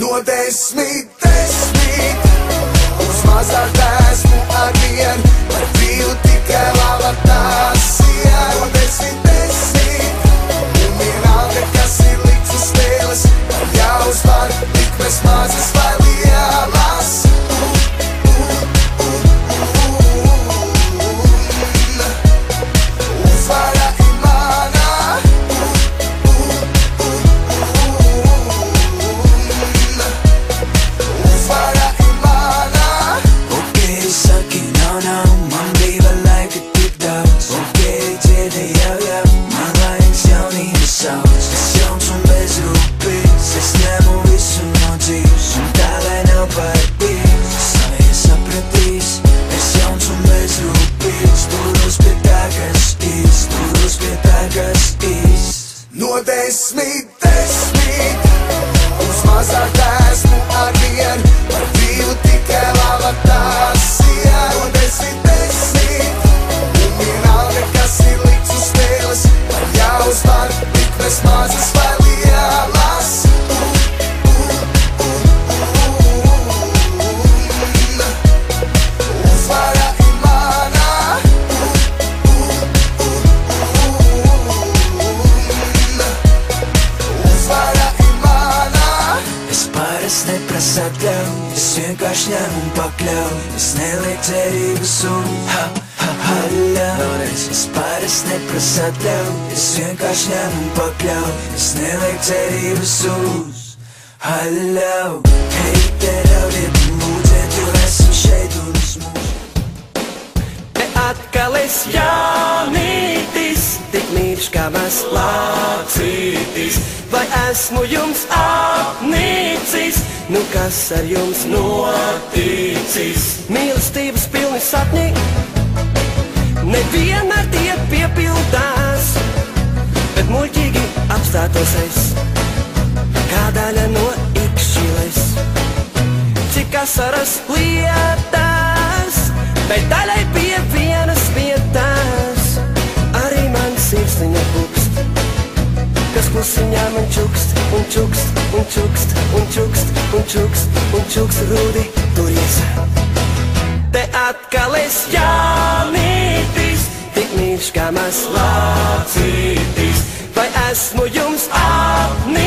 No 10, 10 uz mazāk esmu ar vien, par brīvu tikai laba tās ir. No 10, 10 un vienalga, kas ir likts uz spēles, man jāuzvar likmes mazas vai lielas. Uzvara ir mana, uzvara ir mana. Ok, saki nav, man brīva laika tik daudz. Ok, dziedi jau, man laiks jaunības sauc. Es jauns un bezrūpīgs, es ņemu visu no dzīves, un tā lai nav par bijis. Savie sapratīs, es jauns un bezrūpīgs, turos pie tā, kas īst, turos pie tā, kas īst. No 10, 10 uz mazāk esmu ar vien, par brīvu tikai laba tās ir. No 10, 10 un vienalga, kas ir likts uz spēles, man jāuzvar likmes mazas vai lielas. Uzvara ir mana, uzvara ir mana. Es parasti neprasu atļauju, es vienkārši ņemu un pakļauju. Es nelieku cerības un haļauju. Es parasti neprasu atļauju, es vienkārši ņemu un pakļauju. Es nelieku cerības uz haļauju. Hei, te ļaujiet mūdzēt, jo esmu šeit un uz mūžu. Te atkal es jaunītis, tik mīļš kā mēs lācītis. Vai esmu jums apnīcis, nu kas ar jums noticis? Mīlestības pilni sapņi, nevienmēr tie piepildās, bet muļķīgi apstātos es, kā daļa no ikšķiles. Cik asaras lietās, bet daļai pie vienas vietās, arī man sirsniņa pukst, kas klusiņā man čukst, un čukst, un čukst, un čukst, un čukst, un čukst, rūdi turies. Te atkal es jaunītis, tik mīļš kā mēs lācītis. Vai esmu jums apnīcis?